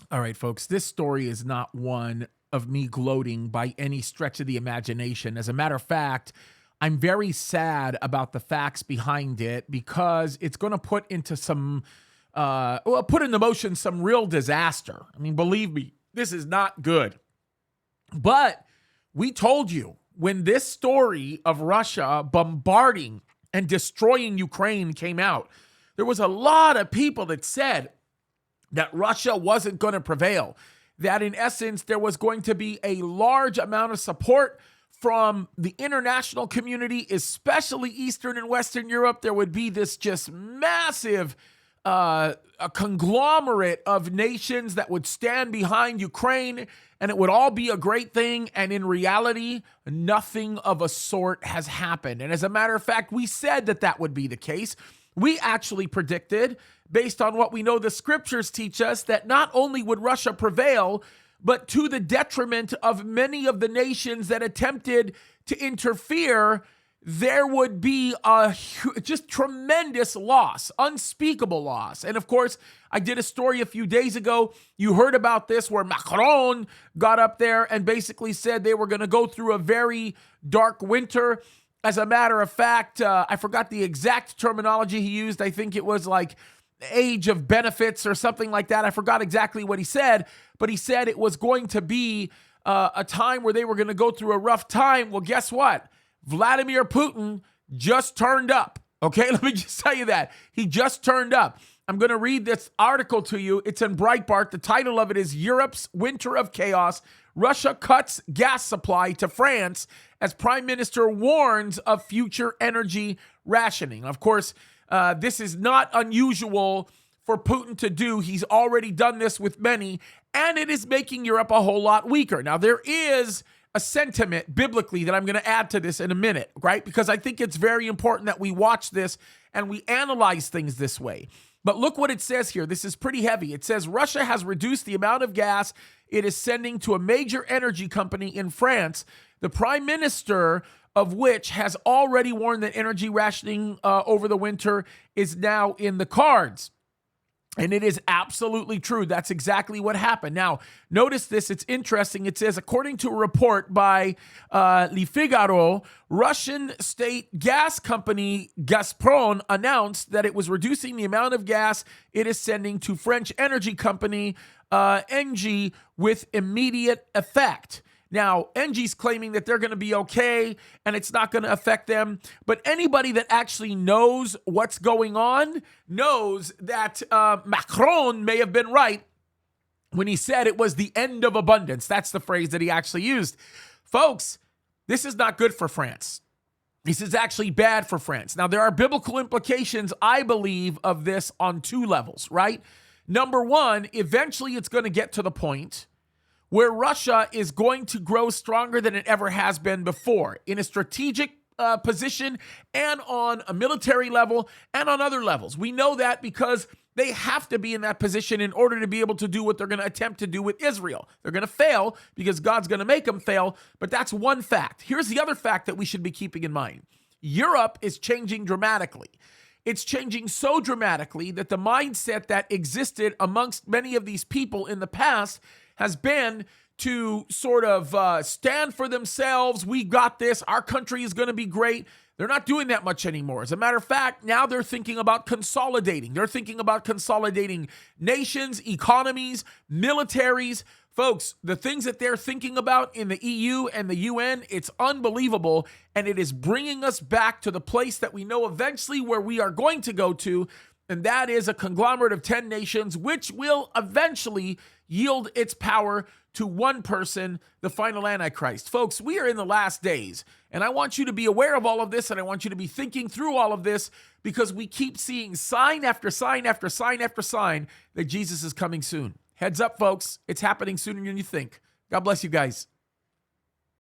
All right, folks, this story is not one of me gloating by any stretch of the imagination. As a matter of fact, I'm very sad about the facts behind it because it's going to put into motion some real disaster. I mean, believe me, this is not good. But we told you when this story of Russia bombarding and destroying Ukraine came out, there was a lot of people that said that Russia wasn't going to prevail, that in essence, there was going to be a large amount of support from the international community, especially Eastern and Western Europe. There would be this just massive a conglomerate of nations that would stand behind Ukraine, and it would all be a great thing. And in reality, nothing of a sort has happened. And as a matter of fact, we said that that would be the case. We actually predicted, based on what we know the scriptures teach us, that not only would Russia prevail, but to the detriment of many of the nations that attempted to interfere, there would be a just tremendous loss, unspeakable loss. And of course, I did a story a few days ago. You heard about this where Macron got up there and basically said they were going to go through a very dark winter. As a matter of fact, I forgot the exact terminology he used. I think it was like age of benefits or something like that. I forgot exactly what he said, but he said it was going to be a time where they were going to go through a rough time. Well, guess what? Vladimir Putin just turned up. Okay, let me just tell you that. He just turned up. I'm going to read this article to you. It's in Breitbart. The title of it is Europe's Winter of Chaos. Russia cuts gas supply to France as Prime Minister warns of future energy rationing. Of course, this is not unusual for Putin to do. He's already done this with many, and it is making Europe a whole lot weaker. Now, there is a sentiment biblically that I'm going to add to this in a minute, right? Because I think it's very important that we watch this and we analyze things this way. But look what it says here. This is pretty heavy. It says Russia has reduced the amount of gas it is sending to a major energy company in France, the prime minister of which has already warned that energy rationing over the winter is now in the cards. And it is absolutely true. That's exactly what happened. Now, notice this. It's interesting. It says, according to a report by Le Figaro, Russian state gas company Gazprom announced that it was reducing the amount of gas it is sending to French energy company Engie with immediate effect. Now, Engie's claiming that they're going to be okay and it's not going to affect them. But anybody that actually knows what's going on knows that Macron may have been right when he said it was the end of abundance. That's the phrase that he actually used. Folks, this is not good for France. This is actually bad for France. Now, there are biblical implications, I believe, of this on two levels, right? Number one, eventually it's going to get to the point where Russia is going to grow stronger than it ever has been before in a strategic position and on a military level and on other levels. We know that because they have to be in that position in order to be able to do what they're going to attempt to do with Israel. They're going to fail because God's going to make them fail, but that's one fact. Here's the other fact that we should be keeping in mind. Europe is changing dramatically. It's changing so dramatically that the mindset that existed amongst many of these people in the past has been to sort of stand for themselves. We got this. Our country is going to be great. They're not doing that much anymore. As a matter of fact, now they're thinking about consolidating. They're thinking about consolidating nations, economies, militaries. Folks, the things that they're thinking about in the EU and the UN, it's unbelievable. And it is bringing us back to the place that we know eventually where we are going to go to. And that is a conglomerate of 10 nations, which will eventually yield its power to one person, the final Antichrist. Folks, we are in the last days, and I want you to be aware of all of this, and I want you to be thinking through all of this because we keep seeing sign after sign after sign after sign that Jesus is coming soon. Heads up, folks. It's happening sooner than you think. God bless you guys.